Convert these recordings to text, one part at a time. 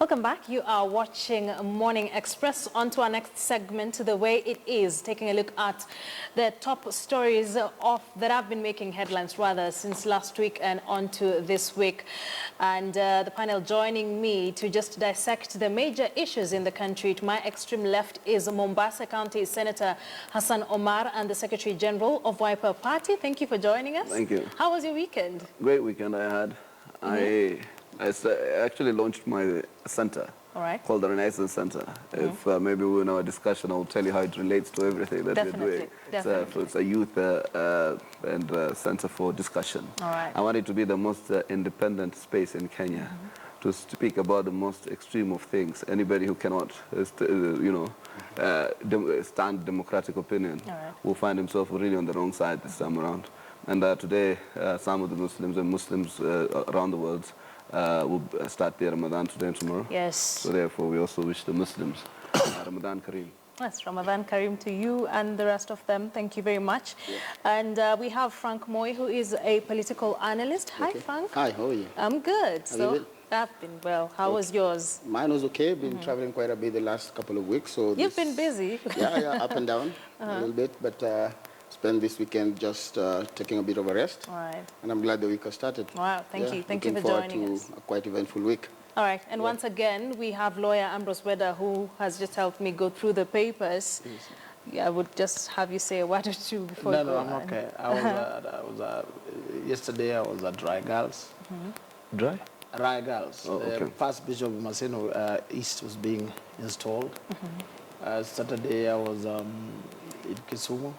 Welcome back. You are watching Morning Express. On to our next segment, The Way It Is, taking a look at the top stories that have been making headlines rather since last week and on to this week. And the panel joining me to just dissect the major issues in the country. To my extreme left is Mombasa County Senator Hassan Omar and the Secretary General of Wiper Party. Thank you for joining us. Thank you. How was your weekend? Great weekend I had. I actually launched my center called the Renaissance Center. If maybe in our discussion, I'll tell you how it relates to everything that we're doing. It's a youth and center for discussion. I want it to be the most independent space in Kenya to speak about the most extreme of things. Anybody who cannot, stand democratic opinion will find himself really on the wrong side this time around. And today, some of the Muslims and Muslims around the world will start their Ramadan today and tomorrow. Yes. So therefore, we also wish the Muslims Ramadan Kareem. Yes, Ramadan Kareem to you and the rest of them. Thank you very much. Yeah. And we have Frank Moi, who is a political analyst. Hi, Frank. Hi, how are you? I'm good. Have you been? I've been well. How was yours? Mine was okay. Been traveling quite a bit the last couple of weeks. So you've been busy. Yeah, up and down a little bit, but spent this weekend just taking a bit of a rest. All right. And I'm glad the week has started. Wow, thank you. Thank you for joining us. A quite eventful week. All right, and once again, we have lawyer Ambrose Weda, who has just helped me go through the papers. Yes. Yeah, I would just have you say a word or two before you go on. No, I'm okay. Yesterday I was at Rye Girls. Dry? Rye Girls. Oh, okay. The first Bishop of Maseno East was being installed. Saturday I was in Kisumu.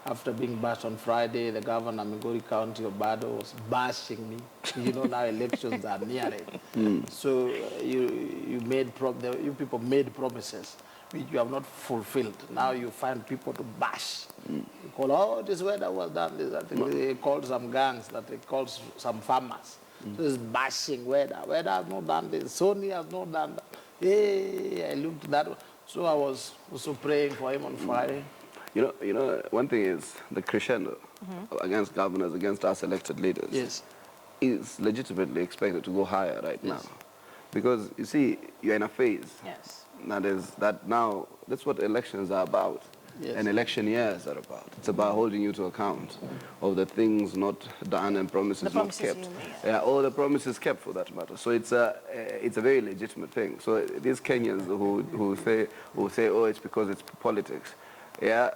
After being bashed on Friday, the governor of Migori County of Bado was bashing me. You know, now elections are nearing. So you people made promises which you have not fulfilled. Now you find people to bash. You call, oh, this weather was done. This, I think they called some gangs, that they called some farmers. So it's bashing weather. Weather has not done this. Sony has not done that. Hey, I looked at that. So I was also praying for him on Friday. You know, one thing is the crescendo against governors, against us elected leaders, is legitimately expected to go higher now. Because, you see, you're in a phase. Yes. That's what elections are about. Yes. And election years are about. It's about holding you to account of the things not done and promises not kept. All the promises kept, for that matter. So it's a very legitimate thing. So these Kenyans who say, oh, it's because it's politics, are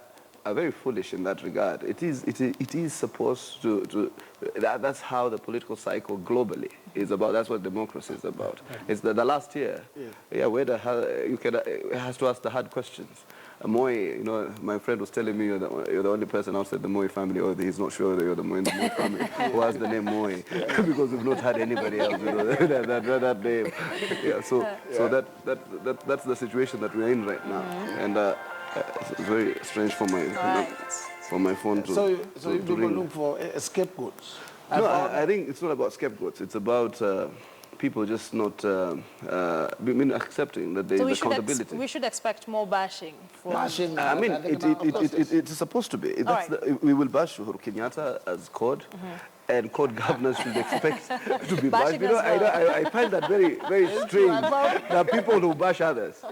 very foolish in that regard. It is supposed to that's how the political cycle globally is about. That's what democracy is about. It's the last year, where it has to ask the hard questions. Moi, my friend was telling me you're the only person outside the Moi family, or he's not sure that you're the Moi in the Moi family who has the name Moi, because we've not had anybody else that name. So that's the situation that we're in right now, and it's very strange for my phone to. So you people look for scapegoats. No, I think it's not about scapegoats. It's about people just not accepting that there is accountability. We should expect more bashing. Bashing. I mean, it's supposed to be. We will bash Uhuru Kenyatta as code. And court governors should expect to be bashed. I find that very, very strange that people who bash others,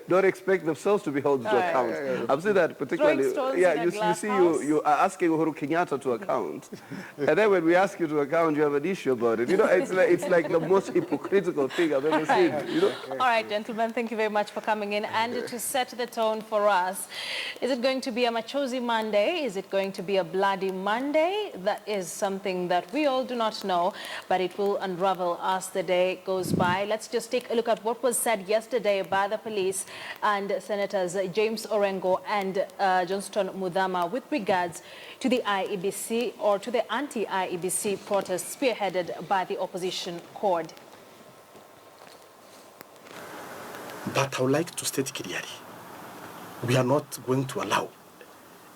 don't expect themselves to be held to account. I've seen that particularly. You see, you are asking Uhuru Kenyatta to account, and then when we ask you to account, you have an issue about it. It's like the most hypocritical thing I've ever seen. All right, gentlemen, thank you very much for coming in. And to set the tone for us, is it going to be a Machozi Monday? Is it going to be a Bloody Monday? That is something that we all do not know, but it will unravel as the day goes by. Let's just take a look at what was said yesterday by the police and Senators James Orengo and Johnston Muthama with regards to the IEBC, or to the anti-IEBC protests spearheaded by the opposition chord. But I would like to state clearly, we are not going to allow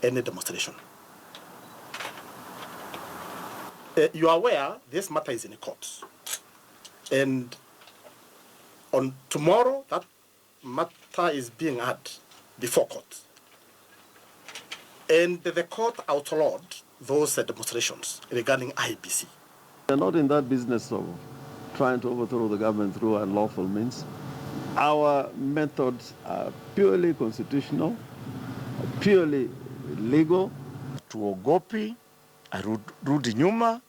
any demonstration. You are aware this matter is in the court. And on tomorrow, that matter is being had before court. And the court outlawed those demonstrations regarding IEBC. They're not in that business of trying to overthrow the government through unlawful means. Our methods are purely constitutional, purely legal. Hatuogopi, arudi nyuma,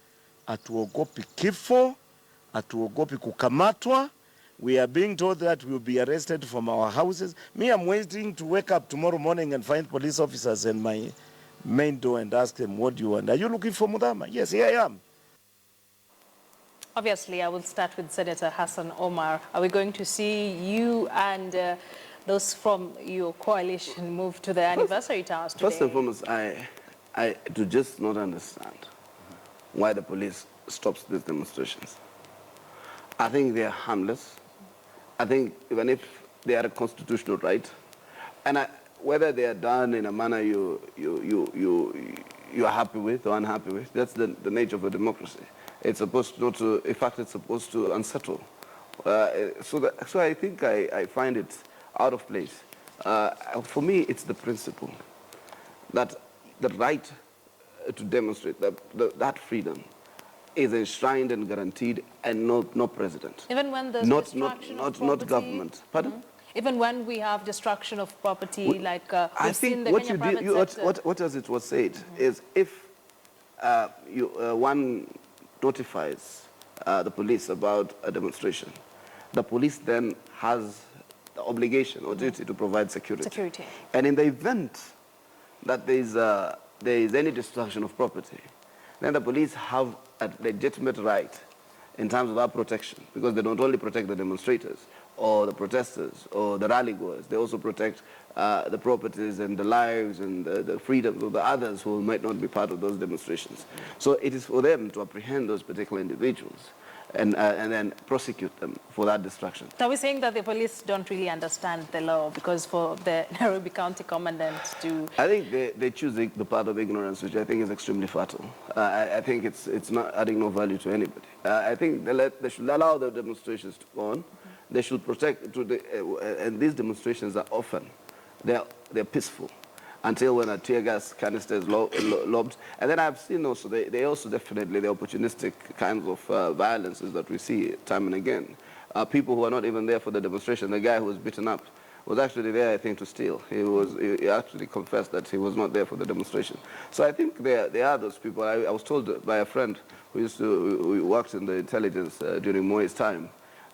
hatuogopi kifo, hatuogopi kukamatwa. We are being told that we will be arrested from our houses. Me, I'm waiting to wake up tomorrow morning and find police officers in my main door and ask them, what do you want? Are you looking for Mudama? Yes, here I am. Obviously, I will start with Senator Hassan Omar. Are we going to see you and those from your coalition move to the anniversary towers today? First and foremost, I do just not understand why the police stops these demonstrations. I think they are harmless. I think even if they are a constitutional right, and whether they are done in a manner you are happy with or unhappy with, that's the nature of a democracy. It's supposed not to, in fact, it's supposed to unsettle. So I think I find it out of place. For me, it's the principle that the right to demonstrate, that freedom is enshrined and guaranteed, and no president. Even when there's destruction of property? Not government. Pardon? Mm-hmm. Even when we have destruction of property, I think what you did, what as it was said, is if one notifies the police about a demonstration, the police then has the obligation or duty to provide security. And in the event that there is any destruction of property, then the police have a legitimate right in terms of that protection, because they don't only protect the demonstrators or the protesters or the rally goers, they also protect the properties and the lives and the freedoms of the others who might not be part of those demonstrations. So it is for them to apprehend those particular individuals and then prosecute them for that destruction. So are we saying that the police don't really understand the law, because for the Nairobi County Commandant to... I think they choose the path of ignorance, which I think is extremely fatal. I think it's not adding no value to anybody. I think they should allow the demonstrations to go on. They should protect, and these demonstrations are often, they're peaceful until when a tear gas canister is lobbed. And then I've seen also, they also definitely the opportunistic kinds of violences that we see time and again. People who are not even there for the demonstration. The guy who was beaten up was actually there, I think, to steal. He actually confessed that he was not there for the demonstration. So I think there are those people. I was told by a friend who worked in the intelligence during Moi's time,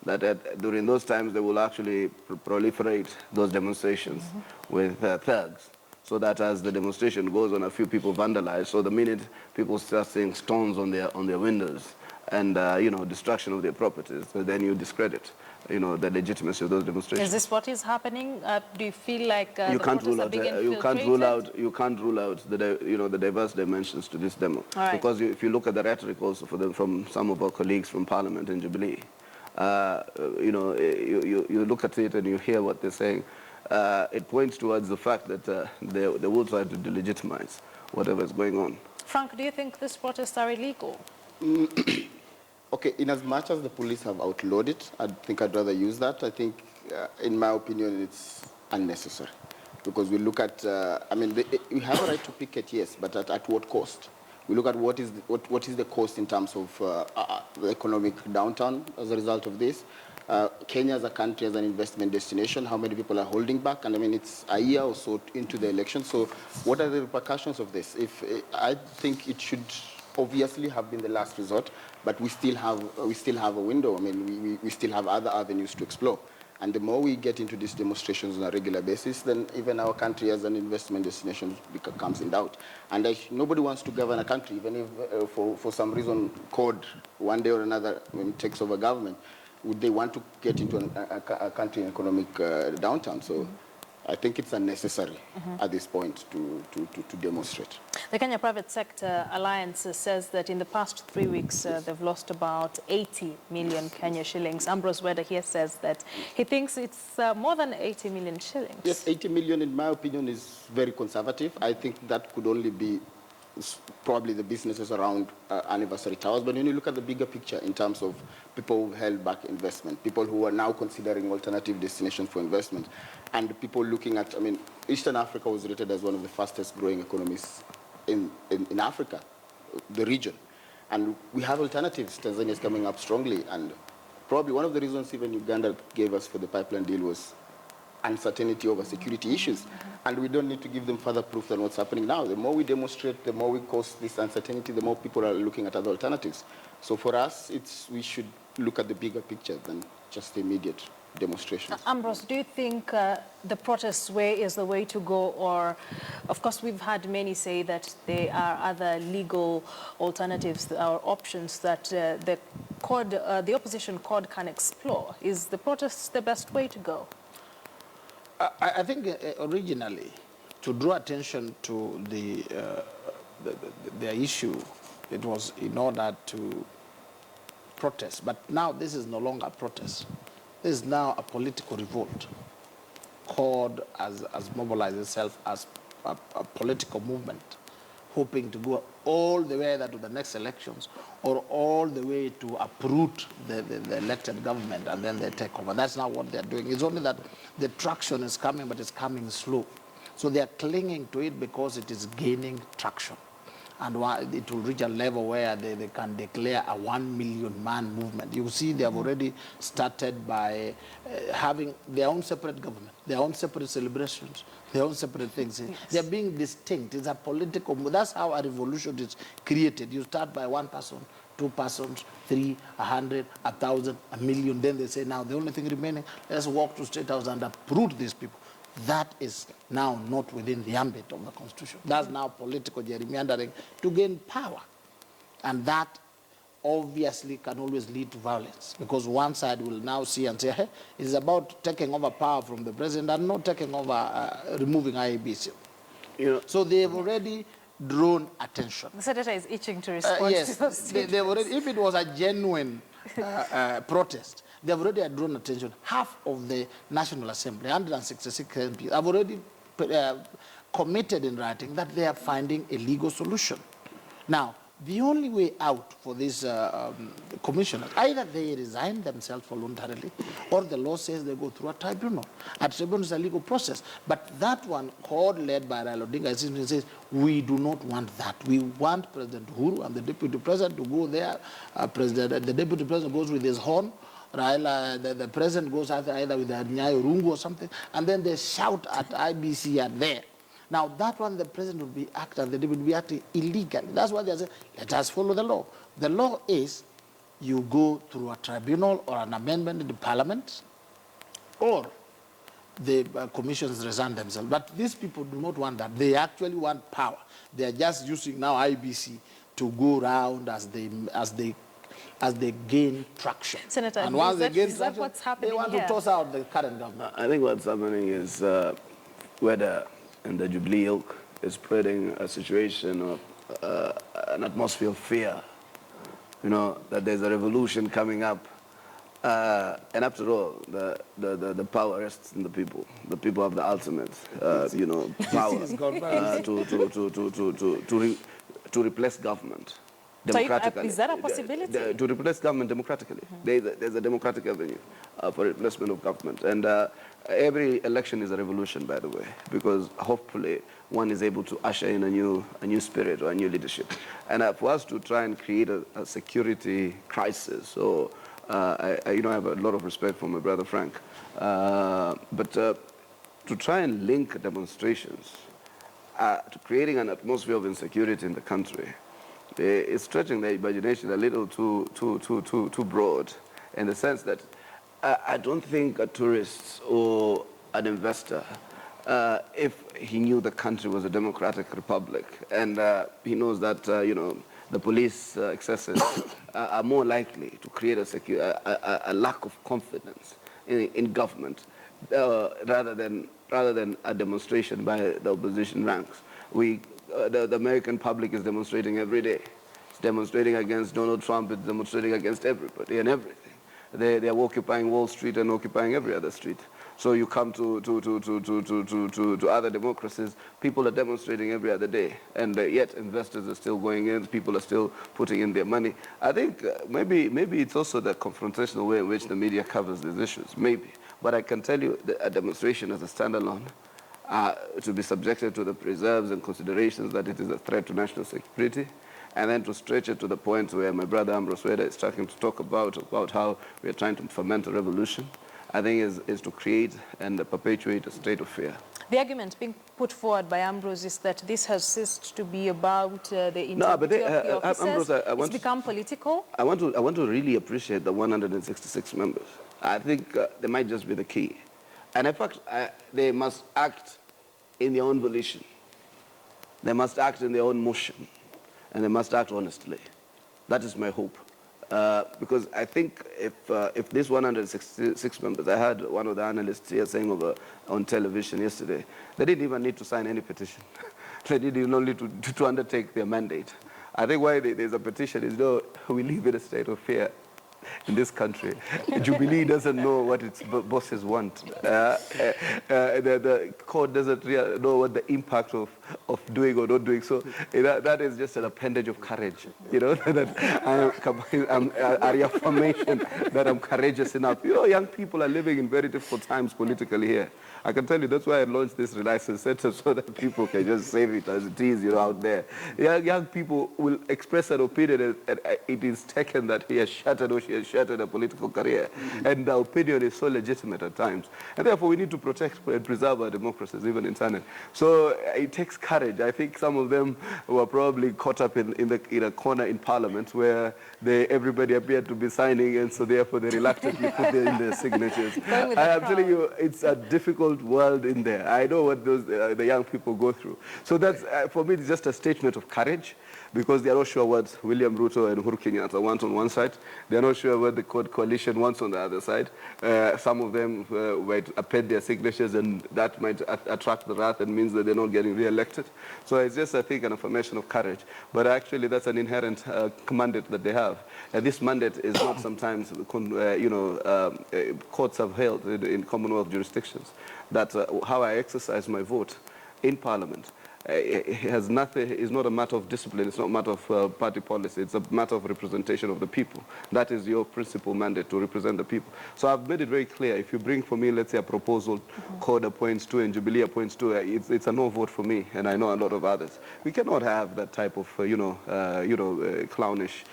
that during those times they will actually proliferate those demonstrations with thugs, so that as the demonstration goes on, a few people vandalize. So the minute people start seeing stones on their windows and destruction of their properties, so then you discredit the legitimacy of those demonstrations. Is this what is happening? Do you feel like you can't rule out you can't rule out the diverse dimensions to this demo, because if you look at the rhetoric also from some of our colleagues from Parliament in Jubilee, you look at it and you hear what they're saying. It points towards the fact that they will try to delegitimize whatever is going on. Frank, do you think these protests are illegal? Okay, in as much as the police have outlawed it, I think I'd rather use that. I think, in my opinion, it's unnecessary. Because we look at, we have a right to picket, yes, but at what cost? We look at what is the cost in terms of the economic downturn as a result of this. Kenya as a country, as an investment destination, how many people are holding back? And I mean, it's a year or so into the election. So what are the repercussions of this? I think it should obviously have been the last resort, but we still have a window. I mean, we still have other avenues to explore. And the more we get into these demonstrations on a regular basis, then even our country as an investment destination comes in doubt. And nobody wants to govern a country, even if for some reason code one day or another takes over government. Would they want to get into a country in economic downturn? So I think it's unnecessary at this point to demonstrate. The Kenya Private Sector Alliance says that in the past 3 weeks, they've lost about 80 million Kenya shillings. Ambrose Weda here says that he thinks it's more than 80 million shillings. Yes, 80 million, in my opinion, is very conservative. I think that could only be probably the businesses around anniversary towers. But when you look at the bigger picture in terms of people who held back investment, people who are now considering alternative destinations for investment, and people looking at, Eastern Africa was rated as one of the fastest growing economies in Africa, the region. And we have alternatives. Tanzania is coming up strongly, and probably one of the reasons even Uganda gave us for the pipeline deal was uncertainty over security issues. And we don't need to give them further proof than what's happening now. The more we demonstrate, the more we cause this uncertainty, the more people are looking at other alternatives. So for us, we should look at the bigger picture than just the immediate demonstrations. Ambrose, do you think the protest way is the way to go, or, of course, we've had many say that there are other legal alternatives or options that the opposition CORD can explore? Is the protest the best way to go? I think originally, to draw attention to their issue, it was in order to protest. But now this is no longer a protest. This is now a political revolt. CORD has mobilized itself as a political movement, hoping to go all the way to the next elections or all the way to uproot the elected government and then they take over. That's not what they're doing. It's only that the traction is coming, but it's coming slow. So they're clinging to it because it is gaining traction. And it will reach a level where they can declare a 1 million man movement. You see, they have already started by having their own separate government, their own separate celebrations, their own separate things. Yes. They're being distinct. It's a political move. That's how a revolution is created. You start by one person, two persons, 3, 100, 1,000, 1 million. Then they say, now the only thing remaining, let's walk to State House and uproot these people. That is now not within the ambit of the Constitution. That's now political gerrymandering to gain power. And that obviously can always lead to violence, because one side will now see and say, hey, it's about taking over power from the president and not taking over, removing IEBC. You know, so they have already drawn attention. The senator is itching to respond yes, to those they already, if it was a genuine protest, they've already drawn attention. Half of the National Assembly, 166 MPs, have already committed in writing that they are finding a legal solution. Now, the only way out for these commissioners, either they resign themselves voluntarily, or the law says they go through a tribunal. A tribunal is a legal process. But that one, CORD led by Raila Odinga, says, we do not want that. We want President Uhuru and the Deputy President to go there. The Deputy President goes with his horn. Raila, the President goes either with a Nyayo Rungu or something, and then they shout at IBC and there. Now, that one, the President will be acting, the Deputy will be acting illegally. That's why they say, let us follow the law. The law is you go through a tribunal or an amendment in the Parliament, or the commissions resign themselves. But these people do not want that. They actually want power. They are just using now IBC to go around as they gain traction. Senator, and once they gain is traction, that what's happening they want here? to toss out the current government. I think what's happening is whether in the Jubilee ilk is spreading a situation of an atmosphere of fear, you know, that there's a revolution coming up. And after all, the power rests in the people. The people have the ultimate, you know, power to replace government democratically. So is that a possibility? To replace government democratically. There's a democratic avenue for replacement of government. And every election is a revolution, by the way, because hopefully one is able to usher in a new spirit or a new leadership. And for us to try and create a security crisis, so I have a lot of respect for my brother Frank, but to try and link demonstrations to creating an atmosphere of insecurity in the country, it's stretching the imagination a little too broad, in the sense that I don't think a tourist or an investor, if he knew the country was a democratic republic and he knows that the police excesses are more likely to create a lack of confidence in government rather than a demonstration by the opposition ranks. The American public is demonstrating every day. It's demonstrating against Donald Trump. It's demonstrating against everybody and everything. They are occupying Wall Street and occupying every other street. So you come to other democracies, people are demonstrating every other day, and yet investors are still going in, people are still putting in their money. I think maybe it's also the confrontational way in which the media covers these issues, maybe. But I can tell you that a demonstration as a standalone, to be subjected to the preserves and considerations that it is a threat to national security, and then to stretch it to the point where my brother Ambrose Weda is starting to talk about how we are trying to foment a revolution, I think is to create and perpetuate a state of fear. The argument being put forward by Ambrose is that this has ceased to be about the integrity No, but of the officers. Ambrose, It's become political. I want to really appreciate the 166 members. I think they might just be the key. And in fact, they must act in their own volition. They must act in their own motion. And they must act honestly. That is my hope. Because I think if these 166 members, I heard one of the analysts here saying on television yesterday, they didn't even need to sign any petition. They didn't only to undertake their mandate. I think why there's a petition is, we live in a state of fear in this country. Jubilee doesn't know what its bosses want. The court doesn't really know what the impact of doing or not doing. So that is just an appendage of courage. That I'm a reaffirmation that I'm courageous enough. Young people are living in very difficult times politically here. I can tell you that's why I launched this relicense center, so that people can just save it as it is, out there. Young people will express an opinion, and it is taken that he has shattered or she has shattered a political career. And the opinion is so legitimate at times. And therefore, we need to protect and preserve our democracies, even internet. So it takes courage. I think some of them were probably caught up in a corner in Parliament where everybody appeared to be signing, and so therefore they reluctantly put in their signatures. I'm telling you, it's a difficult world in there. I know what the young people go through. So that's, for me, it's just a statement of courage, because they are not sure what William Ruto and Uhuru Kenyatta want on one side. They are not sure what the coalition wants on the other side. Some of them might append their signatures, and that might attract the wrath and means that they're not getting re-elected. So it's just, I think, an affirmation of courage. But actually, that's an inherent mandate that they have. And this mandate is not sometimes, courts have held in Commonwealth jurisdictions, that how I exercise my vote in Parliament has nothing, it's not a matter of discipline, it's not a matter of party policy, it's a matter of representation of the people. That is your principal mandate, to represent the people. So I've made it very clear, if you bring for me, let's say, a proposal, CORD appoints two and Jubilee appoints two, it's a no vote for me, and I know a lot of others. We cannot have that type of, clownish,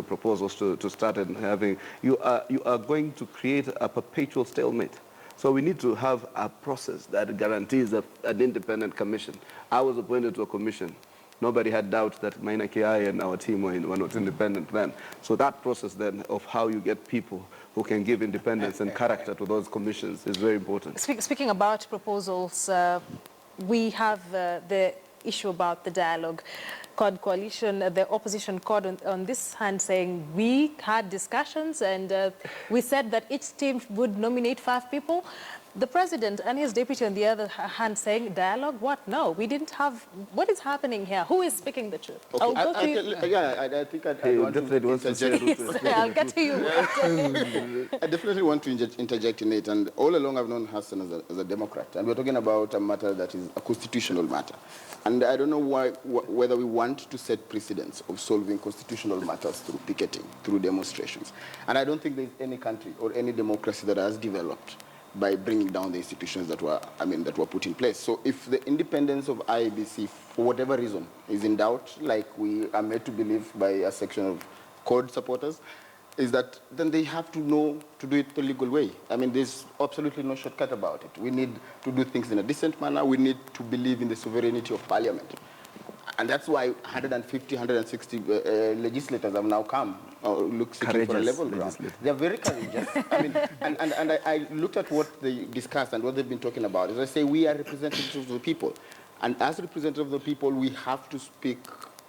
proposals to start and having. You are going to create a perpetual stalemate. So we need to have a process that guarantees an independent commission. I was appointed to a commission. Nobody had doubt that Maina Kiai and our team were not independent then. So that process then of how you get people who can give independence and character to those commissions is very important. Speaking about proposals, we have the issue about the dialogue CORD coalition, the opposition CORD on this hand saying we had discussions and we said that each team would nominate 5 people. The president and his deputy on the other hand saying dialogue, what? No, we didn't have, what is happening here? Who is speaking the truth? Okay. I think I want to interject. I'll get to you. I definitely want to interject in it, and all along I've known Hassan as a Democrat, and we're talking about a matter that is a constitutional matter. And I don't know whether we want to set precedents of solving constitutional matters through picketing, through demonstrations. And I don't think there's any country or any democracy that has developed by bringing down the institutions that were put in place. So if the independence of IEBC, for whatever reason, is in doubt, like we are made to believe by a section of CORD supporters, is that then they have to know to do it the legal way. I mean, there's absolutely no shortcut about it. We need to do things in a decent manner. We need to believe in the sovereignty of Parliament. And that's why 150, 160 legislators have now come, seeking for a level ground. They're very courageous. I mean, and I looked at what they discussed and what they've been talking about. As I say, we are representatives of the people. And as representatives of the people, we have to speak,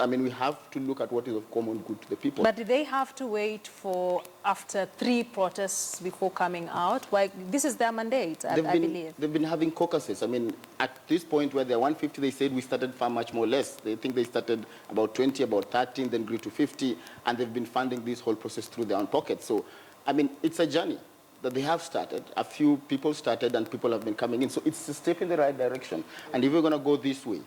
we have to look at what is of common good to the people. But do they have to wait for after 3 protests before coming out? Well, this is their mandate, I believe. They've been having caucuses. I mean, at this point where they're 150, they said we started far much more less. They think they started about 20, about 13, then grew to 50, and they've been funding this whole process through their own pockets. So, I mean, it's a journey that they have started. A few people started, and people have been coming in. So it's a step in the right direction. And if we're going to go this way,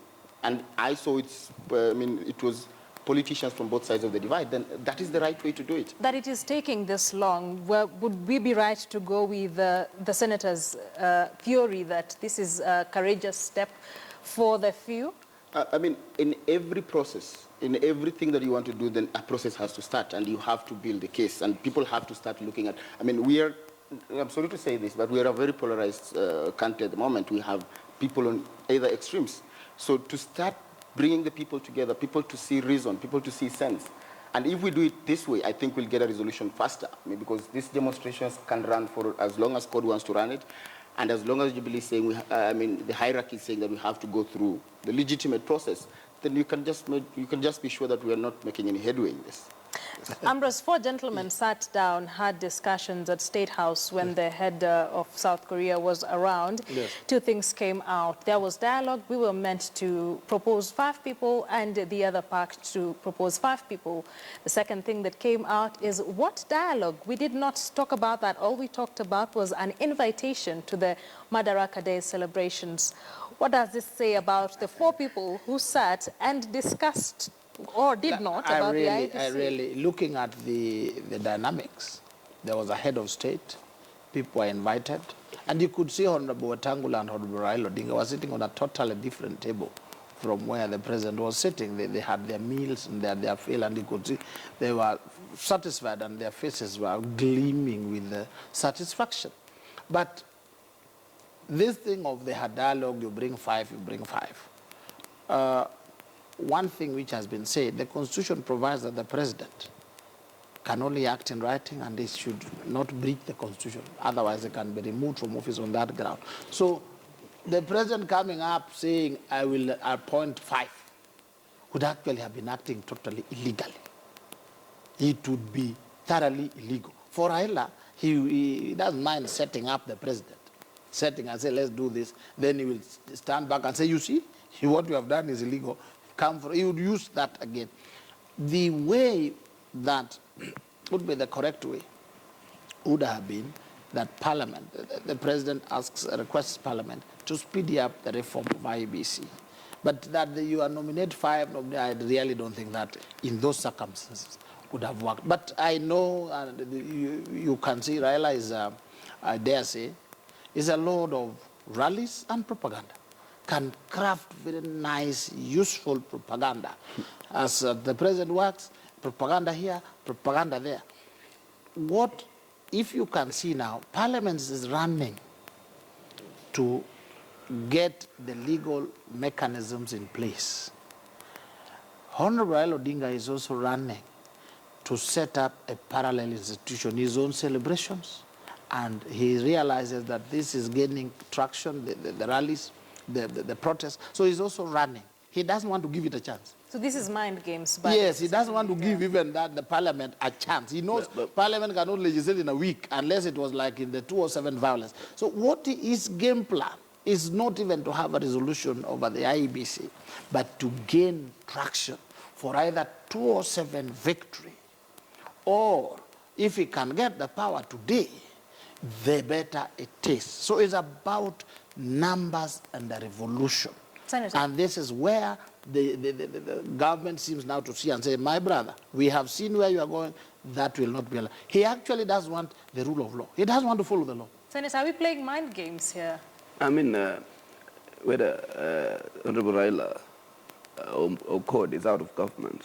and I saw it was politicians from both sides of the divide, then that is the right way to do it. That it is taking this long, would we be right to go with the senator's theory that this is a courageous step for the few? I mean, in every process, in everything that you want to do, then a process has to start, and you have to build a case, and people have to start looking at. I mean, I'm sorry to say this, but we are a very polarized country at the moment. We have people on either extremes. So to start bringing the people together, people to see reason, people to see sense. And if we do it this way, I think we'll get a resolution faster. I mean, because these demonstrations can run for as long as CORD wants to run it. And as long as Jubilee is saying, the hierarchy is saying that we have to go through the legitimate process, then you can just be sure that we are not making any headway in this. Ambrose, 4 gentlemen sat down, had discussions at State House when the head of South Korea was around. Yes. 2 things came out. There was dialogue. We were meant to propose 5 people and the other part to propose 5 people. The second thing that came out is what dialogue? We did not talk about that. All we talked about was an invitation to the Madaraka Day celebrations. What does this say about the 4 people who sat and discussed or did not about the IEBC? Looking at the dynamics, there was a head of state, people were invited, and you could see Honorable Wetangula and Honorable Raila Odinga were sitting on a totally different table from where the president was sitting. They had their meals and their fill, and you could see they were satisfied and their faces were gleaming with satisfaction. But this thing of the dialogue, you bring 5, you bring 5. One thing which has been said, the Constitution provides that the president can only act in writing and they should not breach the Constitution. Otherwise, they can be removed from office on that ground. So the president coming up saying, I will appoint 5, would actually have been acting totally illegally. It would be thoroughly illegal. For Raila, he doesn't mind setting up the president, setting and say, let's do this. Then he will stand back and say, you see, what you have done is illegal. He would use that again. The way that would be the correct way would have been that Parliament, the President requests Parliament to speed up the reform of IEBC. But that you are nominate 5, I really don't think that in those circumstances would have worked. But I know you can see Raila is, I dare say, is a lord of rallies and propaganda. Can craft very nice, useful propaganda. As the president works, propaganda here, propaganda there. What, if you can see now, Parliament is running to get the legal mechanisms in place. Honorable Raila Odinga is also running to set up a parallel institution, his own celebrations, and he realizes that this is gaining traction, the rallies, the protests. So he's also running. He doesn't want to give it a chance. So this is mind games. Yes, he doesn't want to give even the Parliament a chance. He knows Parliament cannot legislate in a week unless it was like in the 2007 violence. So what his game plan is not even to have a resolution over the IEBC, but to gain traction for either 2007 victory, or if he can get the power today, the better it is. So it's about numbers and the revolution. Senator. And this is where the government seems now to see and say, my brother, we have seen where you are going, that will not be allowed. He actually does want the rule of law. He doesn't want to follow the law. Senator, are we playing mind games here? I mean, whether Honorable Raila or CORD is out of government,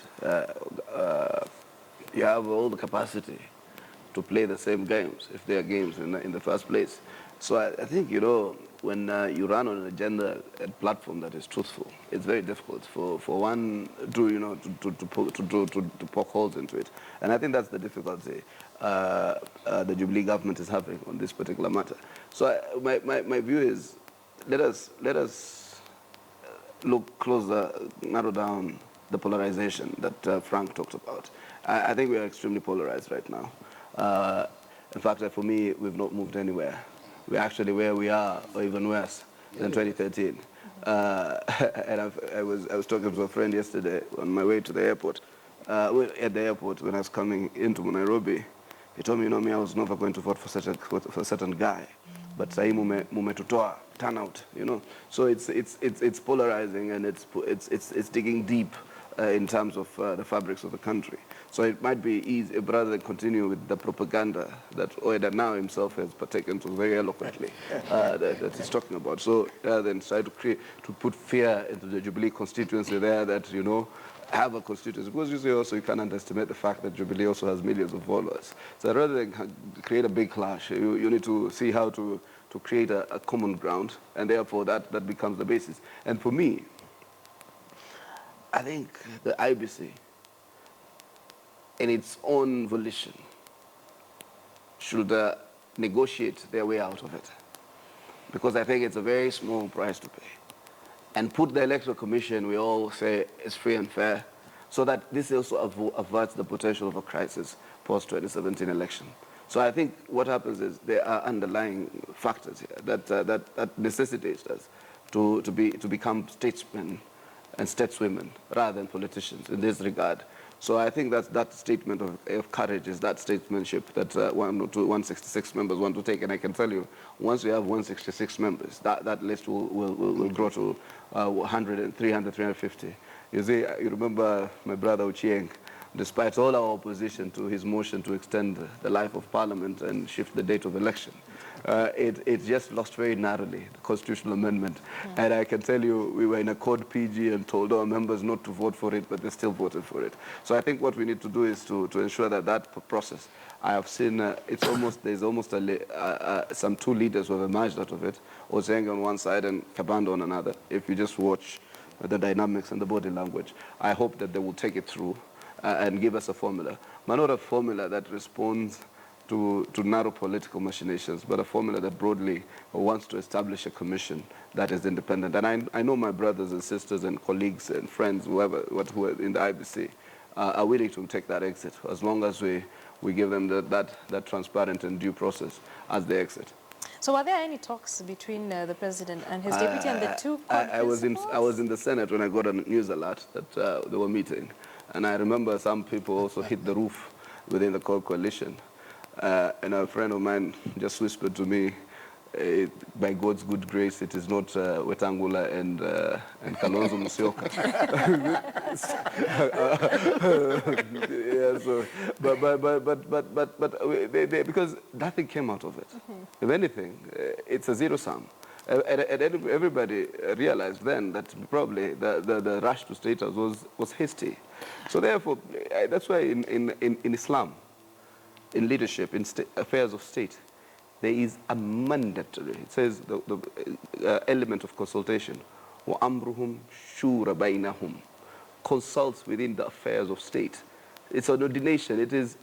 you have all the capacity to play the same games, if they are games in the first place. So I think, you know, when you run on an agenda and platform that is truthful, it's very difficult for one to poke holes into it. And I think that's the difficulty the Jubilee government is having on this particular matter. So my view is, let us look closer, narrow down the polarization that Frank talked about. I think we are extremely polarized right now. In fact, for me, we've not moved anywhere. We're actually where we are, or even worse, than 2013. And I was talking to a friend yesterday on my way to the airport. At the airport, when I was coming into Nairobi, he told me, you know, me, I was never going to vote for a certain guy, but sahi mume tutoa turnout, you know. So it's polarizing, and it's digging deep in terms of the fabrics of the country. So it might be easy, rather than continue with the propaganda that Oeda now himself has partaken to very eloquently, that he's talking about. So rather than try to put fear into the Jubilee constituency there that, you know, have a constituency, because you say also you can't underestimate the fact that Jubilee also has millions of followers. So rather than create a big clash, you need to see how to create a common ground, and therefore that becomes the basis. And for me, I think the IEBC, in its own volition, should negotiate their way out of it. Because I think it's a very small price to pay. And put the Electoral Commission, we all say, is free and fair, so that this also averts the potential of a crisis post-2017 election. So I think what happens is there are underlying factors here that necessitates us to become statesmen and stateswomen rather than politicians in this regard. So I think that statement of courage is that statesmanship that 166 members want to take. And I can tell you, once we have 166 members, that list will grow to 100, 300, 350. You see, you remember my brother Uchieng, despite all our opposition to his motion to extend the life of Parliament and shift the date of election, it just lost very narrowly, the constitutional amendment. And I can tell you, we were in a code PG and told our members not to vote for it, but they still voted for it. So I think what we need to do is to ensure that process. I have seen there's almost some two leaders who have emerged out of it, Ozeng on one side and Kabando on another. If you just watch the dynamics and the body language, I hope that they will take it through and give us a formula. But not a formula that responds to narrow political machinations, but a formula that broadly wants to establish a commission that is independent. And I know my brothers and sisters and colleagues and friends, who are in the IEBC, are willing to take that exit, as long as we give them that transparent and due process as they exit. So were there any talks between the president and his deputy and the two I was in the Senate when I got a news alert that they were meeting. And I remember some people also hit the roof within the coalition. And a friend of mine just whispered to me, by God's good grace, it is not Wetangula and Kalonzo Musyoka. Yeah, so, but because nothing came out of it. If anything, it's a zero sum. And everybody realized then that probably the rush to state house was hasty. So therefore, that's why in Islam, in leadership, in affairs of state, there is a mandatory, it says the element of consultation, وَأَمْرُهُمْ شُورَ بَيْنَهُمْ, consults within the affairs of state. It's an ordination.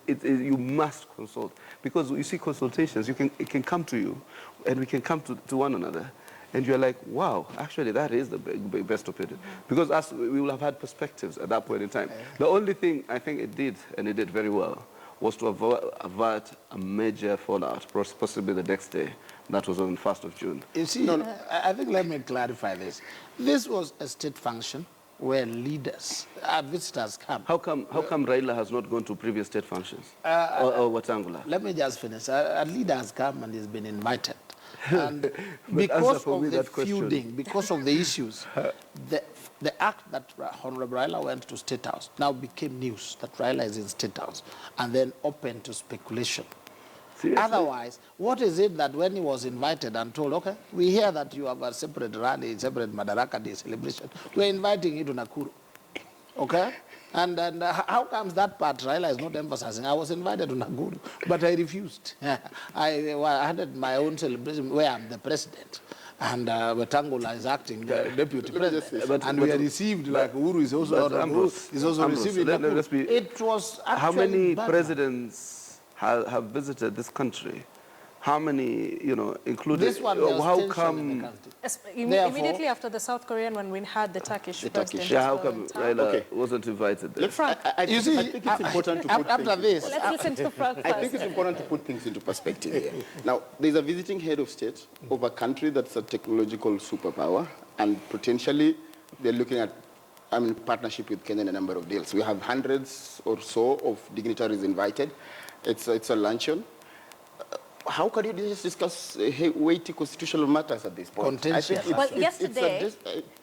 You must consult. Because you see consultations, it can come to you, and we can come to one another. And you're like, wow, actually that is the best opinion. Because we will have had perspectives at that point in time. The only thing I think it did, and it did very well, was to avert a major fallout, possibly the next day. That was on 1st of June. You see, I think let me clarify this. This was a state function where leaders, visitors come. How come Raila has not gone to previous state functions? Or Wetangula? Let me just finish. A leader has come and has been invited. And because of the feuding, because of the issues, the act that Honorable Raila went to State House now became news, that Raila is in State House, and then open to speculation. Seriously? Otherwise, what is it that when he was invited and told, okay, we hear that you have a separate rally, separate Madaraka Day celebration, we're inviting you to Nakuru, okay? And how comes that part Raila is not emphasizing? I was invited to Nakuru, but I refused. I had my own celebration where I'm the president. And Wetangula is acting deputy president. And we are received, like Uhuru is also receiving. It was actually how many bad. Presidents have visited this country? How many, including... This one, how come... Immediately after the South Korean, when we had the Turkish president. Yeah, how come Raila wasn't invited there? Frank, I think it's important to put after this, let's listen to Frank first. I think it's important to put things into perspective here. Now, there's a visiting head of state of a country that's a technological superpower, and potentially they're looking at, partnership with Kenya in a number of deals. We have hundreds or so of dignitaries invited. It's a luncheon. how can you just discuss weighty constitutional matters at this point? Contentious. Well,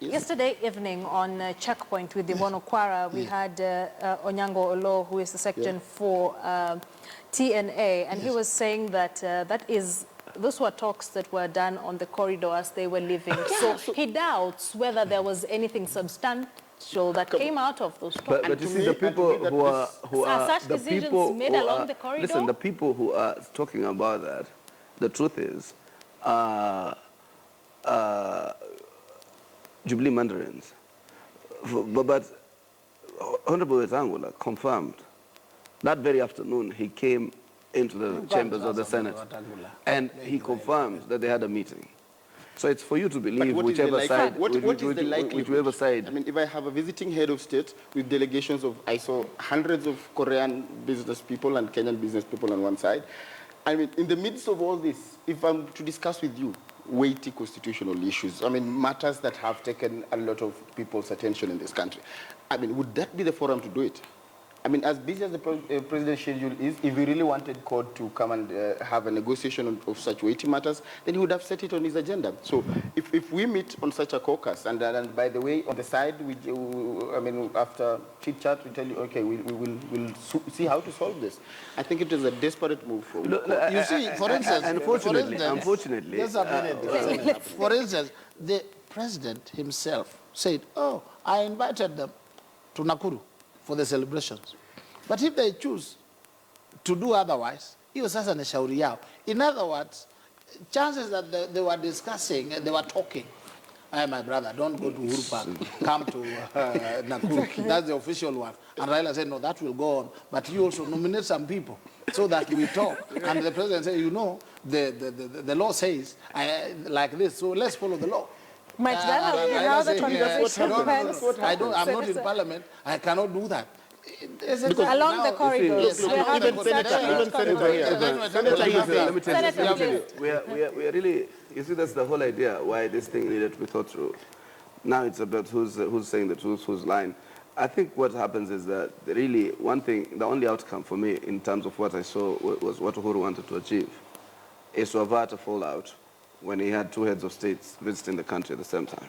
yesterday evening on Checkpoint with Yvonne Okwara, we had Onyango Olo, who is the Section 4 TNA, and he was saying that those were talks that were done on the corridor as they were leaving. So he doubts whether there was anything substantial that came out of those talks. But you see, the people who are such the decisions people made who along are, the corridor? listen, the people who are talking about that, the truth is, Jubilee Mandarins. But Honorable Wetangula confirmed that very afternoon he came into the chambers of the Senate and he confirmed that they had a meeting. So it's for you to believe whichever side. Whichever side. I mean, if I have a visiting head of state with delegations of, I saw hundreds of Korean business people and Kenyan business people on one side. I mean, in the midst of all this, if I'm to discuss with you weighty constitutional issues, I mean, matters that have taken a lot of people's attention in this country, I mean, would that be the forum to do it? I mean, as busy as the president's schedule is, if he really wanted court to come and have a negotiation of such weighty matters, then he would have set it on his agenda. So if we meet on such a caucus, and by the way, on the side, I mean, after chit-chat, we tell you, okay, we'll see how to solve this. I think it is a desperate move. You see, for instance, unfortunately, just a minute. For instance, the president himself said, oh, I invited them to Nakuru for the celebrations. But if they choose to do otherwise, hiyo sasa ni shauri yao. In other words, chances that they were discussing, they were talking. Hey, my brother, don't go to Uhuru Park. Come to Nakuru. That's the official one. And Raila said, no, that will go on. But you also nominate some people so that we talk. And the president said, you know, the law says like this, so let's follow the law. Might that have been how the conversation went? I'm not in parliament. I cannot do that. Along the corridors, let me tell you, we are really, you see, that's the whole idea why this thing needed to be thought through. Now it's about who's saying the truth, who's lying. I think what happens is that really one thing, the only outcome for me in terms of what I saw was what Uhuru wanted to achieve, is to avert a fallout when he had two heads of states visiting the country at the same time.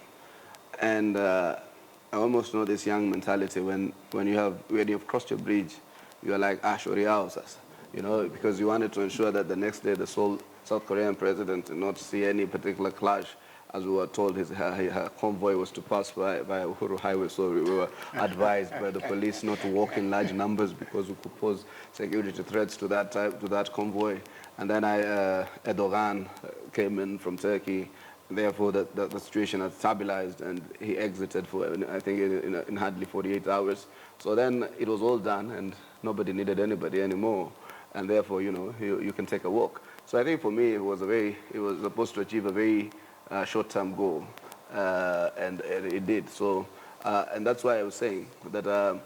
And I almost know this young mentality when you've crossed your bridge, you're like, you know, because you wanted to ensure that the next day the South Korean president did not see any particular clash. As we were told, her convoy was to pass by Uhuru Highway, so we were advised by the police not to walk in large numbers because we could pose security threats to that convoy. And then Erdogan came in from Turkey. Therefore, the situation had stabilized, and he exited for, I think, in hardly 48 hours. So then it was all done, and nobody needed anybody anymore. And therefore, you know, you can take a walk. So I think for me, it was supposed to achieve a very short-term goal, and it did. So, and that's why I was saying that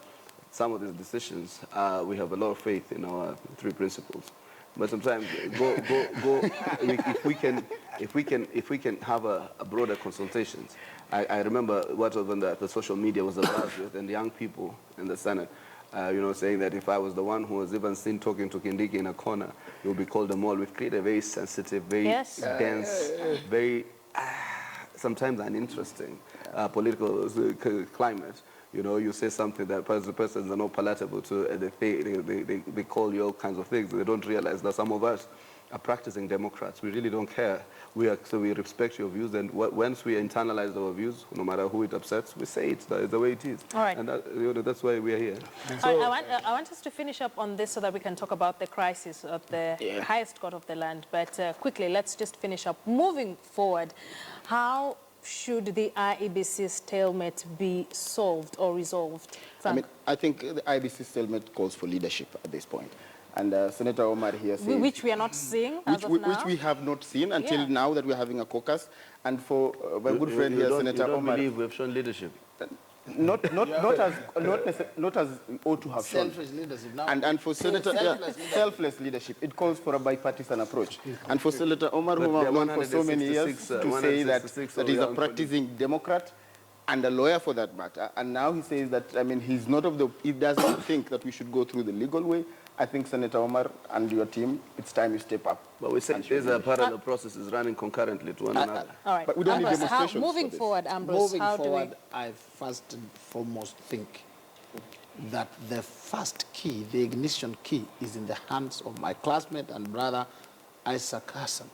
some of these decisions, we have a lot of faith in our three principles. But sometimes if we can have a broader consultations. I remember what was on the social media was about it, and the young people in the Senate, you know, saying that if I was the one who was even seen talking to Kindiki in a corner, it would be called a mole. We've created a very sensitive, very dense, very sometimes uninteresting political climate. You know, you say something that the persons are not palatable to, they call you all kinds of things. They don't realize that some of us are practicing Democrats. We really don't care. So we respect your views, and once we internalize our views, no matter who it upsets, we say it. That is the way it is. All right. And you know, that's why we are here. So, I want us to finish up on this so that we can talk about the crisis of the highest court of the land. But quickly, let's just finish up. Moving forward, how should the IEBC stalemate be solved or resolved? Frank? I mean, I think the IEBC stalemate calls for leadership at this point. And Senator Omar here says... Which we are not seeing as of now? Which we have not seen until now that we're having a caucus. And for my good friend here, Senator Omar... You don't believe we've shown leadership? Not as ought to have shown. Selfish leadership now. And for Senator... selfless leadership. It calls for a bipartisan approach. And for Senator Omar, whom I've known for so many years, to say that he's a practicing Democrat and a lawyer for that matter. And now he says that, I mean, he doesn't think that we should go through the legal way I think Senator Omar and your team, it's time you step up. But we say these are parallel processes running concurrently to one another. All right. But we don't need Ambrose, demonstrations moving for this. forward, Ambrose, Moving how forward, do I first and foremost think that the first key, the ignition key, is in the hands of my classmate and brother, Isaac Hassan.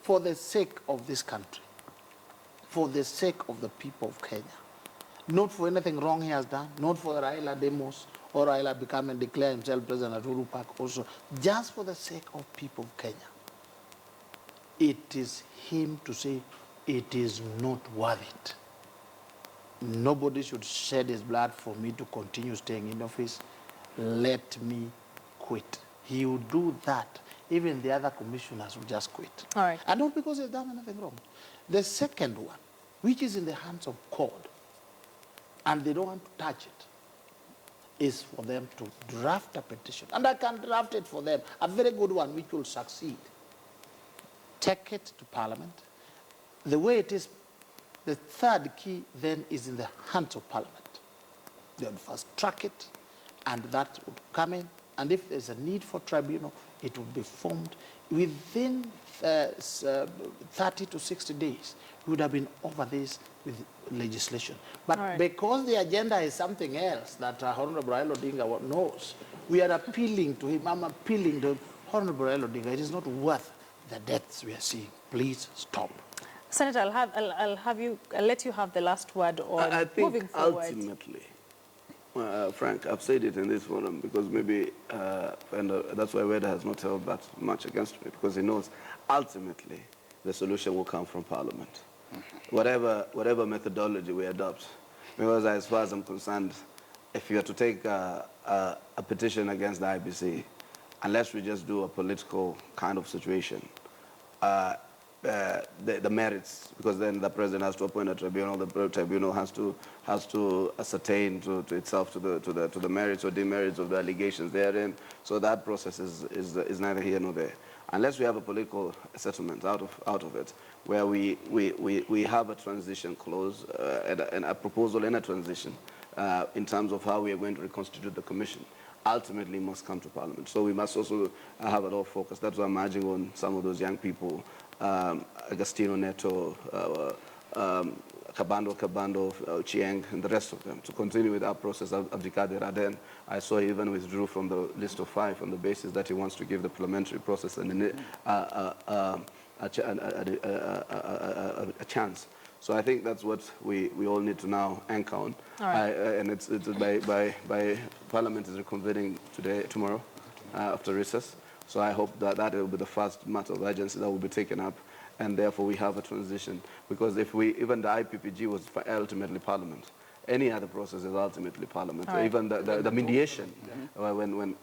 For the sake of this country, for the sake of the people of Kenya, not for anything wrong he has done, not for Raila demos or Raila become and declare himself president at Uhuru Park also, just for the sake of people of Kenya. It is him to say it is not worth it. Nobody should shed his blood for me to continue staying in office. Let me quit. He will do that. Even the other commissioners will just quit. All right. And not because he's done anything wrong. The second one, which is in the hands of God, and they don't want to touch it, is for them to draft a petition. And I can draft it for them, a very good one which will succeed. Take it to Parliament. The way it is, the third key then is in the hands of Parliament. They will first track it, and that would come in. And if there's a need for tribunal, it will be formed within 30 to 60 days. We would have been over this with legislation. But because the agenda is something else that Honorable Raila Odinga knows, we are appealing to him. I'm appealing to him. Honorable Raila Odinga, it is not worth the deaths we are seeing. Please stop. Senator, I'll let you have the last word on I think moving forward. Ultimately, Frank, I've said it in this forum because maybe, and that's why Weda has not held that much against me, because he knows ultimately the solution will come from Parliament. Whatever methodology we adopt, because as far as I'm concerned, if you are to take a petition against the IEBC, unless we just do a political kind of situation, the merits, because then the president has to appoint a tribunal, the tribunal has to ascertain to itself to the merits or demerits of the allegations therein. So that process is neither here nor there. Unless we have a political settlement out of it, where we have a transition clause and a proposal and a transition in terms of how we are going to reconstitute the commission, ultimately must come to Parliament. So we must also have it all focused. That's why I'm urging on some of those young people, Agostino Neto, Kabando, Chieng, and the rest of them, to continue with our process. Abdikadir Aden, I saw he even withdrew from the list of 5 on the basis that he wants to give the parliamentary process a chance. So I think that's what we all need to now anchor on. All right. And it's by Parliament is reconvening tomorrow, after recess. So I hope that will be the first matter of urgency that will be taken up, and therefore we have a transition. Because if even the IPPG was ultimately Parliament, any other process is ultimately Parliament. Right. Even the mediation, when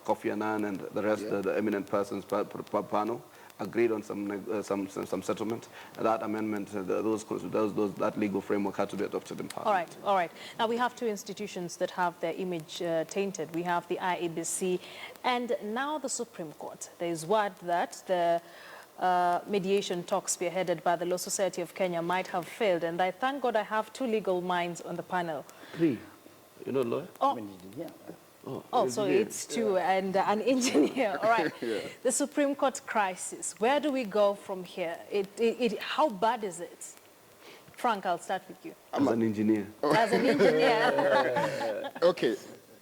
Kofi Annan and the rest of the eminent persons panel agreed on some settlement, that amendment, that legal framework had to be adopted in Parliament. All right, all right. Now we have 2 institutions that have their image tainted. We have the IEBC and now the Supreme Court. There is word that the mediation talks spearheaded by the Law Society of Kenya might have failed, and I thank God I have 2 legal minds on the panel. 3. You're not a lawyer? Oh, so it's 2 and an engineer. All right. The Supreme Court crisis. Where do we go from here? How bad is it? Frank, I'll start with you. As an engineer. As an engineer. Okay,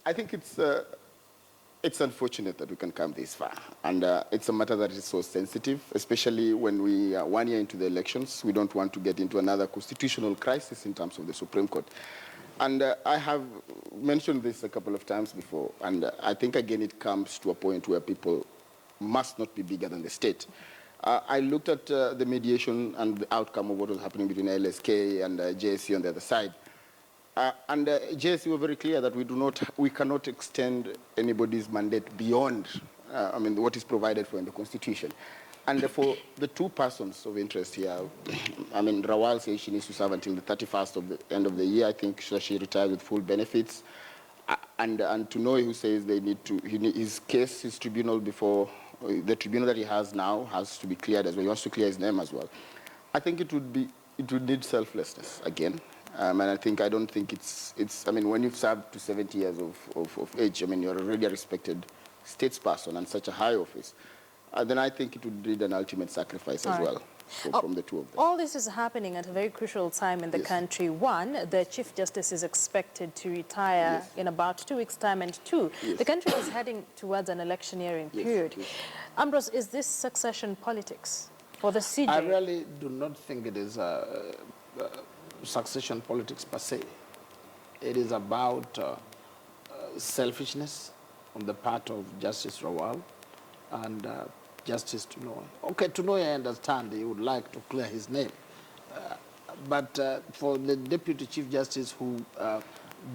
I think it's unfortunate that we can come this far, and it's a matter that is so sensitive, especially when we are 1 year into the elections. We don't want to get into another constitutional crisis in terms of the Supreme Court. And I have mentioned this a couple of times before, and I think, again, it comes to a point where people must not be bigger than the state. I looked at the mediation and the outcome of what was happening between LSK and JSC on the other side. And JSC were very clear that we cannot extend anybody's mandate beyond what is provided for in the Constitution. And for the 2 persons of interest here, Rawal says she needs to serve until the 31st of the end of the year. I think she retired with full benefits. And Tunoi, who says his case, his tribunal before, the tribunal that he has now has to be cleared as well. He wants to clear his name as well. I think it would need selflessness again. And I don't think I mean, when you've served to 70 years of age, I mean, you're already a respected statesperson and such a high office, then I think it would need an ultimate sacrifice as well from the two of them. All this is happening at a very crucial time in the country. One, the Chief Justice is expected to retire in about 2 weeks' time, and two, the country is heading towards an electioneering period. Ambrose, is this succession politics for the CJ? I really do not think it is succession politics per se. It is about selfishness on the part of Justice Rawal and Justice Tunoy. Okay, Tunoy, I understand he would like to clear his name. But for the Deputy Chief Justice who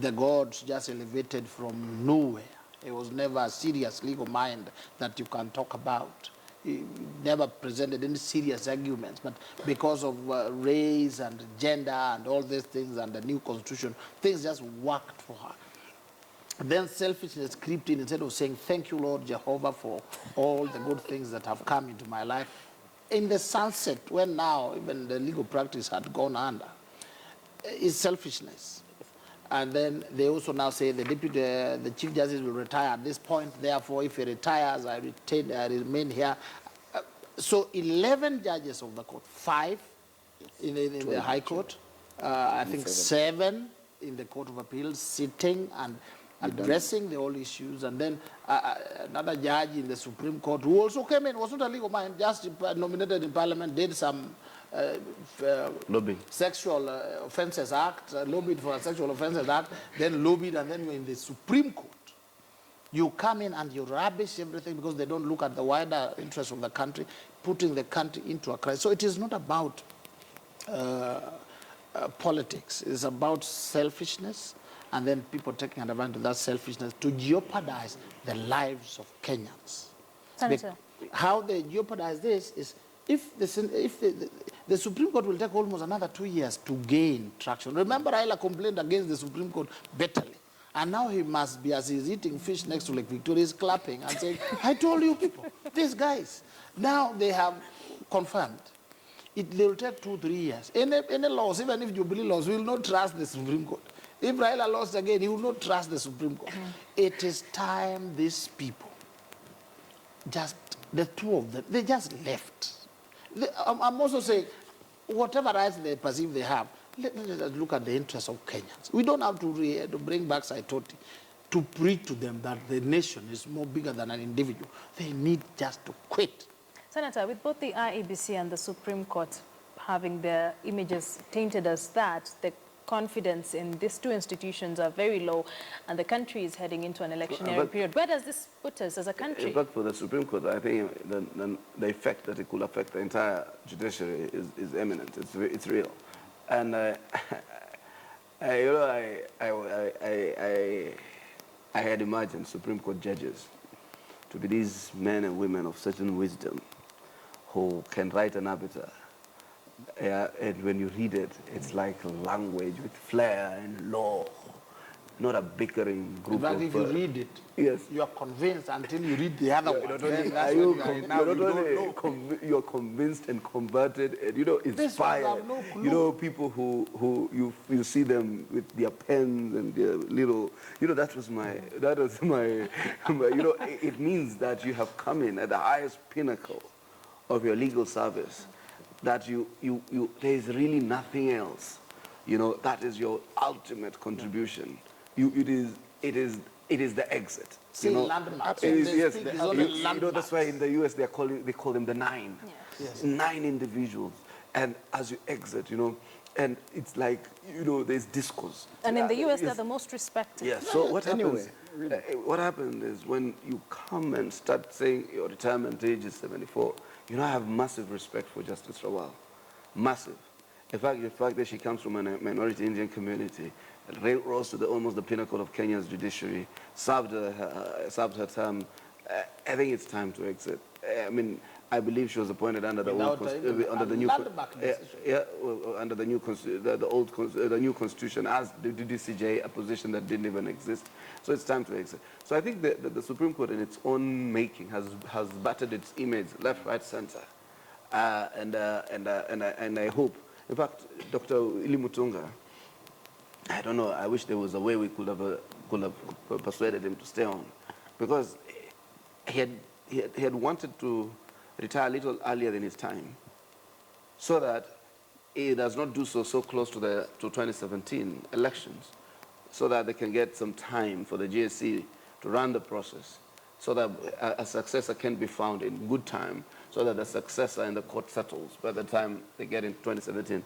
the gods just elevated from nowhere, he was never a serious legal mind that you can talk about. He never presented any serious arguments, but because of race and gender and all these things and the new constitution, things just worked for her. Then selfishness crept in. Instead of saying, thank you, Lord Jehovah, for all the good things that have come into my life, in the sunset, when now even the legal practice had gone under, is selfishness. And then they also now say the Chief Justice will retire at this point. Therefore, if he retires, I remain here. So 11 judges of the court, 5 in the High Court, I think 7 in the Court of Appeals, sitting and addressing the whole issues, and then another judge in the Supreme Court who also came in, was not a legal mind, just nominated in Parliament, did some lobbying. Sexual Offences Act, lobbied for a Sexual Offences Act, then lobbied, and then you're in the Supreme Court. You come in and you rubbish everything because they don't look at the wider interests of the country, putting the country into a crisis. So it is not about politics. It's about selfishness, and then people taking advantage of that selfishness to jeopardize the lives of Kenyans. Senator. How they jeopardize this is if the Supreme Court will take almost another 2 years to gain traction. Remember, Raila complained against the Supreme Court bitterly. And now he must be, as he's eating fish next to Lake Victoria, he's clapping and saying, I told you people, these guys. Now they have confirmed. They will take 2 3 years. Any laws, even if Jubilee laws, will not trust the Supreme Court. If Raila lost again, he will not trust the Supreme Court. It is time these people, just the two of them, they just left. I'm also saying, whatever rights they perceive they have, let us look at the interests of Kenyans. We don't have to bring back Saitoti to preach to them that the nation is more bigger than an individual. They need just to quit. Senator, with both the IEBC and the Supreme Court having their images tainted as that, the confidence in these two institutions are very low, and the country is heading into an electionary period. Where does this put us as a country? But for the Supreme Court, I think the effect that it could affect the entire judiciary is eminent. It's real. And you know, I had imagined Supreme Court judges to be these men and women of certain wisdom who can write an arbiter. And when you read it, it's like language with flair and law, not a bickering group but of... if you read it, yes, you are convinced until you read the other one. You're convinced and converted and, you know, inspired. No clue. You know, people who you see them with their pens and their little, you know, that was my you know, it means that you have come in at the highest pinnacle of your legal service, that there is really nothing else. You know, that is your ultimate contribution. It is the exit. See, you know, landmarks. yes, You know, that's why in the US they call them the 9. Yes. 9 individuals, and as you exit, you know, and it's like, you know, there's discourse. And in the US, yes, they're the most respected. Yes. So what happens? What happened is when you come and start saying your retirement age is 74, you know, I have massive respect for Justice Rawal, massive. In fact, the fact that she comes from a minority Indian community, rose to almost the pinnacle of Kenya's judiciary, served her term. I think it's time to exit. I mean, I believe she was appointed under the new constitution as the DCJ, a position that didn't even exist. So it's time to exit. So I think the Supreme Court, in its own making, has battered its image left, right, center, and I hope. In fact, Dr. Ili Mutunga I don't know. I wish there was a way we could have persuaded him to stay on, because he had wanted to retire a little earlier than his time, so that he does not do so close to the 2017 elections, so that they can get some time for the GSC to run the process, so that a successor can be found in good time, so that the successor in the court settles by the time they get in 2017.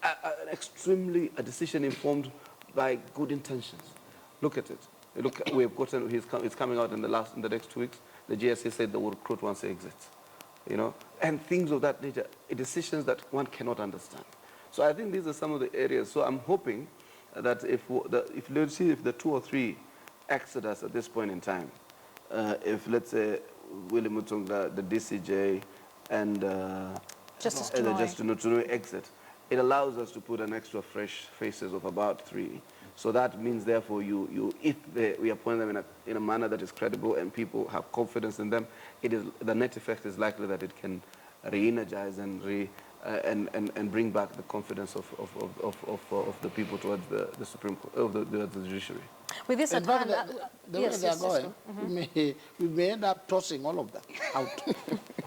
A decision informed by good intentions. Look at it. Look, we've gotten. It's coming out in the next 2 weeks. The GSC said they will recruit once he exits. You know, and things of that nature, decisions that one cannot understand. So I think these are some of the areas. So I'm hoping that if the 2 or 3 exodus at this point in time, if let's say Willie Mutunga, the DCJ, and Justice Tunoi exit, it allows us to put an extra fresh faces of about 3. So that means, therefore, we appoint them in a manner that is credible and people have confidence in them, the net effect is likely that it can re-energize and bring back the confidence of the people towards the Supreme Court, the Judiciary. With this In at fact, hand, the way they are going, we may end up tossing all of them out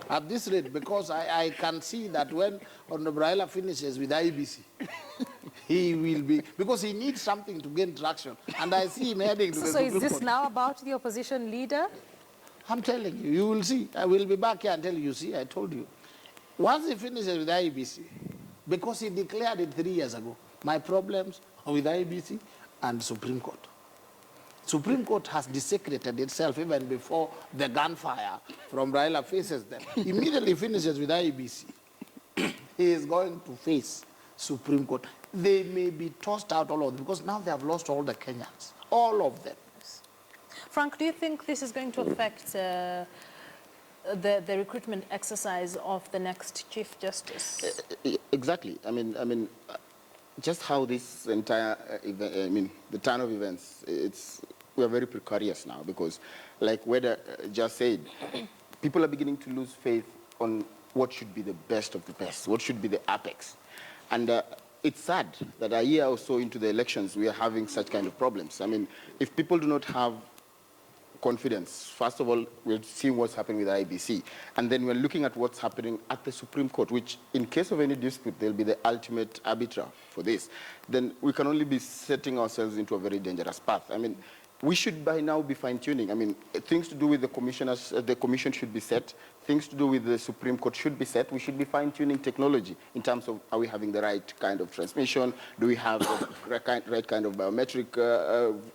at this rate, because I can see that when Honorable Raila finishes with IEBC, he will be, because he needs something to gain traction, and I see him heading to the Supreme So is this Court. now about the opposition leader? I'm telling you, you will see. I will be back here and tell you, see, I told you. Once he finishes with IEBC, because he declared it 3 years ago, my problems are with IEBC and Supreme Court. Supreme Court has desecrated itself even before the gunfire from Raila faces them. Immediately finishes with IEBC. He is going to face Supreme Court. They may be tossed out, all of them, because now they have lost all the Kenyans, all of them. Frank, do you think this is going to affect the recruitment exercise of the next Chief Justice? Exactly. I mean, just how this entire the turn of events, we are very precarious now, because, like Weda just said, people are beginning to lose faith on what should be the best of the best, what should be the apex. And it's sad that a year or so into the elections, we are having such kind of problems. I mean, if people do not have confidence, first of all, we're seeing what's happening with IEBC, and then we're looking at what's happening at the Supreme Court, which, in case of any dispute, they'll be the ultimate arbiter for this. Then we can only be setting ourselves into a very dangerous path. I mean, we should by now be fine-tuning. I mean, things to do with the commissioners, the commission should be set. Things to do with the Supreme Court should be set. We should be fine-tuning technology in terms of, are we having the right kind of transmission? Do we have the right kind of biometric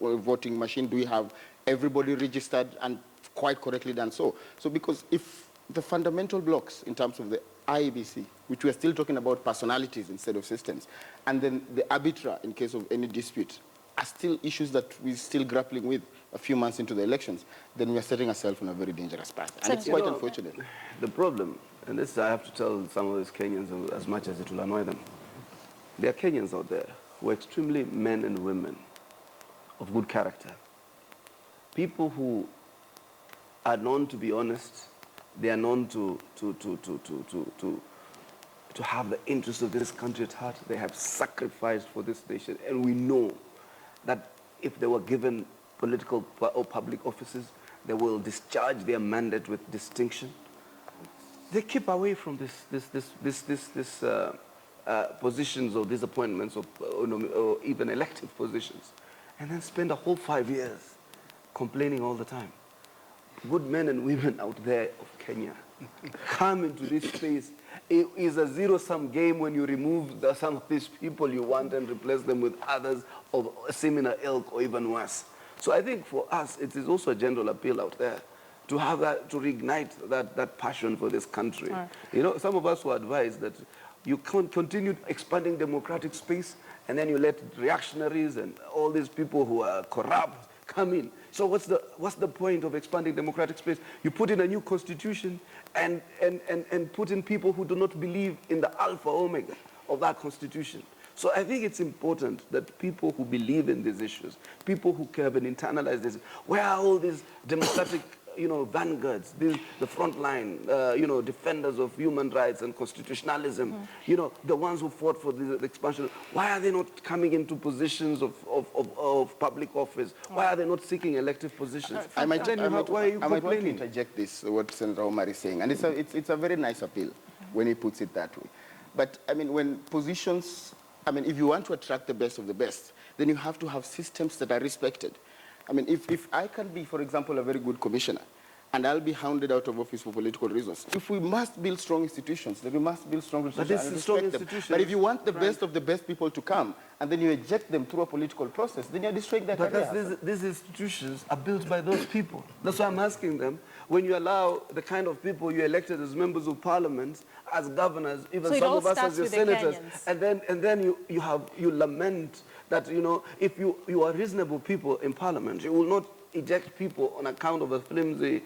voting machine? Do we have everybody registered and quite correctly done so? So because if the fundamental blocks in terms of the IEBC, which we are still talking about personalities instead of systems, and then the arbiter in case of any dispute, are still issues that we're still grappling with a few months into the elections, then we are setting ourselves on a very dangerous path. And it's quite unfortunate. The problem, and this I have to tell some of these Kenyans as much as it will annoy them, there are Kenyans out there who are extremely men and women of good character. People who are known to be honest, they are known to have the interests of this country at heart. They have sacrificed for this nation, and we know that if they were given political or public offices, they will discharge their mandate with distinction. They keep away from this positions or these appointments or even elective positions, and then spend a whole 5 years complaining all the time. Good men and women out there of Kenya, come into this space. It is a zero-sum game when you remove some of these people you want and replace them with others of similar ilk or even worse. So I think for us, it is also a general appeal out there to have that, to reignite that passion for this country. Right. You know, some of us were advised that you can't continue expanding democratic space and then you let reactionaries and all these people who are corrupt come in. So what's the point of expanding democratic space? You put in a new constitution and put in people who do not believe in the alpha omega of that constitution. So I think it's important that people who believe in these issues, people who have an internalized this, where are all these democratic vanguards, the front line, defenders of human rights and constitutionalism, the ones who fought for the expansion. Why are they not coming into positions of public office? Why are they not seeking elective positions? I might want to complaining? interject this, what Senator Omar is saying, and it's a very nice appeal when he puts it that way. But, I mean, when positions, if you want to attract the best of the best, then you have to have systems that are respected. I mean, if I can be, for example, a very good commissioner, and I'll be hounded out of office for political reasons. If we must build strong institutions, then we must build strong institutions and respect them. But if you want the best of the best people to come, and then you eject them through a political process, then you're destroying their career. But these institutions are built by those people. That's why I'm asking them, when you allow the kind of people you elected as members of parliament, as governors, even some of us as your senators, and then you lament that, if you are reasonable people in parliament, you will not eject people on account of a flimsy,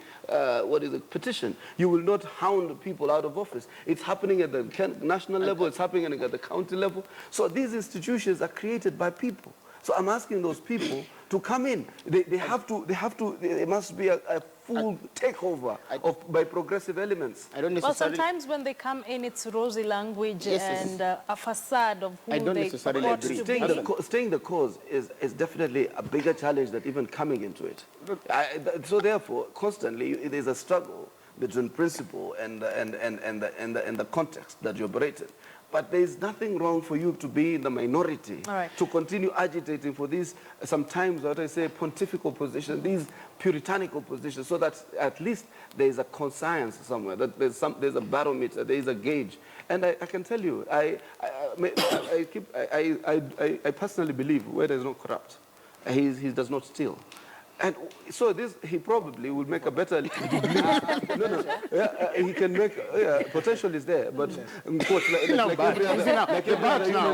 petition. You will not hound people out of office. It's happening at the national level, it's happening at the county level. So these institutions are created by people. So I'm asking those people to come in. There must be a full takeover by progressive elements. Well, sometimes when they come in, it's rosy language and a facade of who they purport to be. Staying the cause is definitely a bigger challenge than even coming into it. So therefore, constantly, there's a struggle between principle and the context that you operate in. But there is nothing wrong for you to be in the minority, to continue agitating for these, sometimes, what I say, pontifical positions, these puritanical positions, so that at least there is a conscience somewhere, that there's a barometer, there is a gauge. And I can tell you, I personally believe where there is no corrupt, he does not steal. And so he probably will make a better he can make, potential is there, but like every other,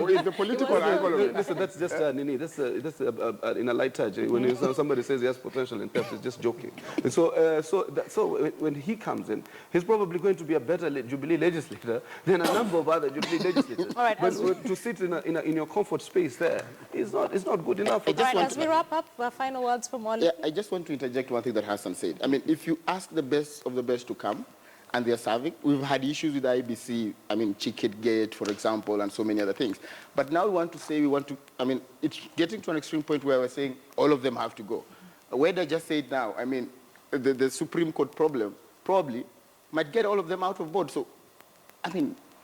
is the political angle of it. Listen, that's just in a light touch. When somebody says he has potential in theft, it's just joking. And so when he comes in, he's probably going to be a better Jubilee legislator than a number of other Jubilee legislators. All right, but to sit in your comfort space there is not good enough. All right, as we wrap up, final words from all. Yeah, I just want to interject one thing that Hassan said. I mean, if you ask the best of the best to come, and they're serving, we've had issues with IEBC, Chicket Gate, for example, and so many other things. But now we want to say, it's getting to an extreme point where we're saying all of them have to go. Where I just said now, the Supreme Court problem probably might get all of them out of board. So,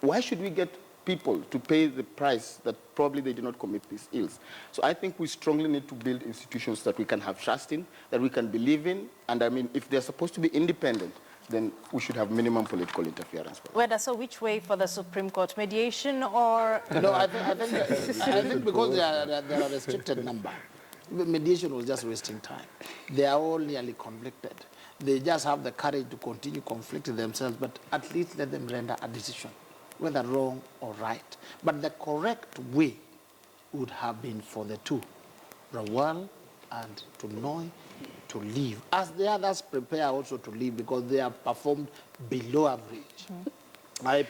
why should we get people to pay the price that probably they do not commit these ills? So I think we strongly need to build institutions that we can have trust in, that we can believe in, and if they're supposed to be independent, then we should have minimum political interference. So which way for the Supreme Court? Mediation or? No, I think because there are a restricted number, mediation was just wasting time. They are all nearly conflicted. They just have the courage to continue conflicting themselves, but at least let them render a decision, whether wrong or right. But the correct way would have been for the two, Rawal and Tunoi, to leave, as the others prepare also to leave because they have performed below average. I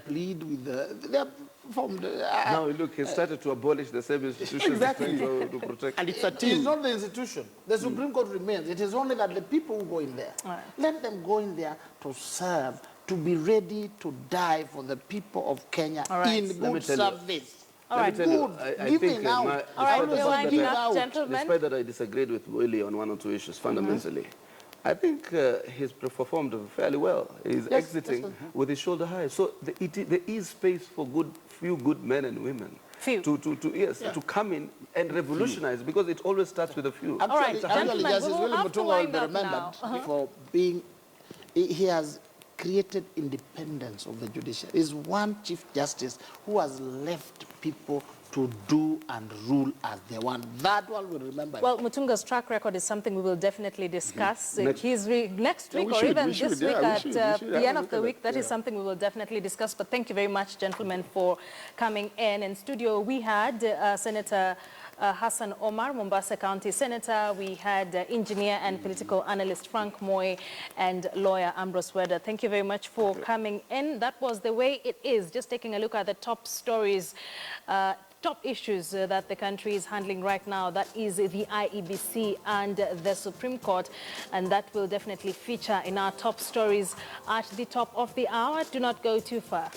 plead with they have performed. Now look, he started to abolish the same institutions. Exactly. To protect. And it's a team. It's not the institution. The Supreme Court remains. It is only that the people who go in there, let them go in there to serve, to be ready to die for the people of Kenya in good service. All right, good. I think gentlemen. Despite that I disagreed with Willie on one or two issues fundamentally, I think he's performed fairly well. He's exiting with his shoulder high. So there is space for few good men and women to come in and revolutionize, because it always starts with a few. All right, gentlemen, Justice we'll Willie have to Mutunga wind will be up remembered now. for being, he has created independence of the judiciary. Is one Chief Justice who has left people to do and rule as they want. That one will remember. Well, Mutunga's track record is something we will definitely discuss. Next week or even this week at the end of the week. That is something we will definitely discuss. But thank you very much, gentlemen, for coming in. In studio, we had Senator Hassan Omar, Mombasa County Senator. We had engineer and political analyst Frank Moy and lawyer Ambrose Weda. Thank you very much for coming in. That was The Way It Is, just taking a look at the top stories, top issues that the country is handling right now. That is the IEBC and the Supreme Court, and that will definitely feature in our top stories at the top of the hour. Do not go too far.